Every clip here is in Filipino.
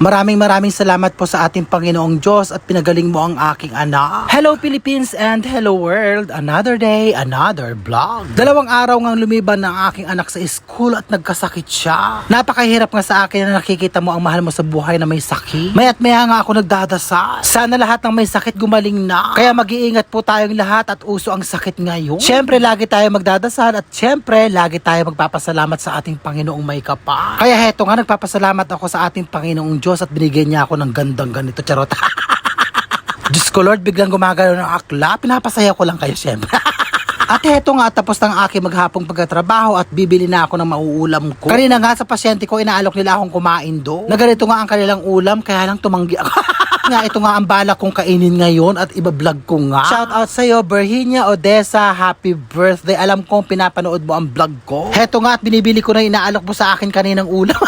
Maraming salamat po sa ating Panginoong Diyos at pinagaling mo ang aking anak. Hello Philippines and hello world. Another day, another vlog. 2 araw ngang lumiban ng aking anak sa school at nagkasakit siya. Napakahirap nga sa akin na nakikita mo ang mahal mo sa buhay na may sakit. Maya't maya nga ako nagdadasal. Sana lahat ng may sakit gumaling na. Kaya mag-iingat po tayong lahat at uso ang sakit ngayon. Siyempre lagi tayo magdadasal at siyempre lagi tayo magpapasalamat sa ating Panginoong may kapal. Kaya heto nga, nagpapasalamat ako sa ating Panginoong Diyos at binigyan niya ako ng gandang ganito, charot. Diyos ko Lord, biglang gumagalaw ng akla. Pinapasaya ko lang kayo syempre. At heto nga, tapos ng aking maghapong pagkatrabaho at bibili na ako ng mauulam ko. Kanina nga sa pasyente ko, inaalok nila akong kumain do. Na ganito nga ang kanilang ulam, kaya lang tumanggi ako. Nga, ito nga ang balak kong kainin ngayon at iba-vlog ko nga. Shout out sa'yo, Virginia Odessa, happy birthday. Alam kong pinapanood mo ang vlog ko. Heto nga at binibili ko na inaalok mo sa akin kaninang ulam.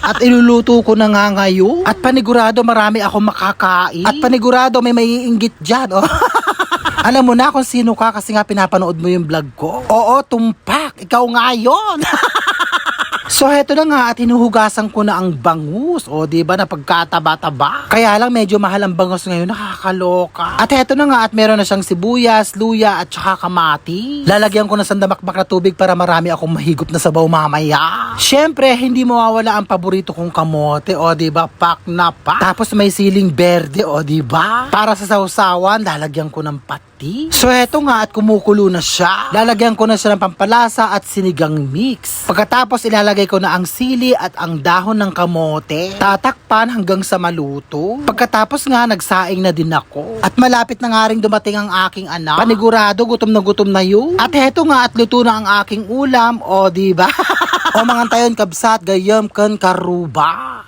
At iluluto ko na nga ngayon. At panigurado marami akong makakain. At panigurado may maiinggit dyan. Oh. Alam mo na kung sino ka kasi nga pinapanood mo yung vlog ko. Oo, tumpak. Ikaw nga yun. So heto na nga at hinuhugasan ko na ang bangus. O diba na pagkataba-taba. Kaya lang medyo mahal ang bangus ngayon, nakakaloka. At heto na nga at meron na siyang sibuyas, luya at saka kamati. Lalagyan ko na sandamakmak na tubig para marami akong mahigop na sabaw mamaya. Syempre hindi mawawala ang paborito kong kamote. O diba, pak na pak. Tapos may siling berde, o diba. Para sa sausawan, lalagyan ko ng pati. So heto nga at kumukulo na siya. Lalagyan ko na siya ng pampalasa at sinigang mix. Pagkatapos ilalagay ko na ang sili at ang dahon ng kamote. Tatakpan hanggang sa maluto. Pagkatapos nga nagsaing na din ako. At malapit na nga rin dumating ang aking anak. Panigurado gutom na yun. At heto nga at luto na ang aking ulam. O diba? O mga tayon kabsat gayam kan karuba.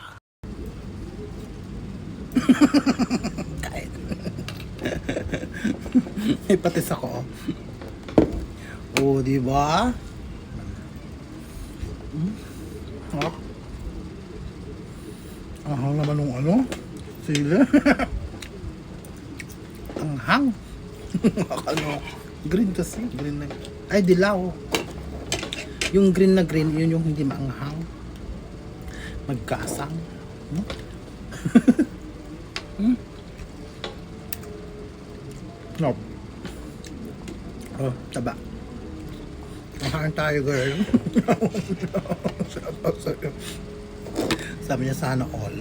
May patis ako. O diba? Hop. Ang hang naman ng ano? Sila. Ang hang. Ano? Green kasi. Green na. Ay, dilaw. Yung green na green, yun yung hindi maanghang. Magkasang. Nope. Oh, taba. Mahaan tayo, girl. Sabi niya sana all.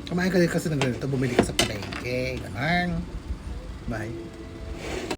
Kumain ka din kasi ng ganito, bumili ka sa palengke. Ganun. Bye.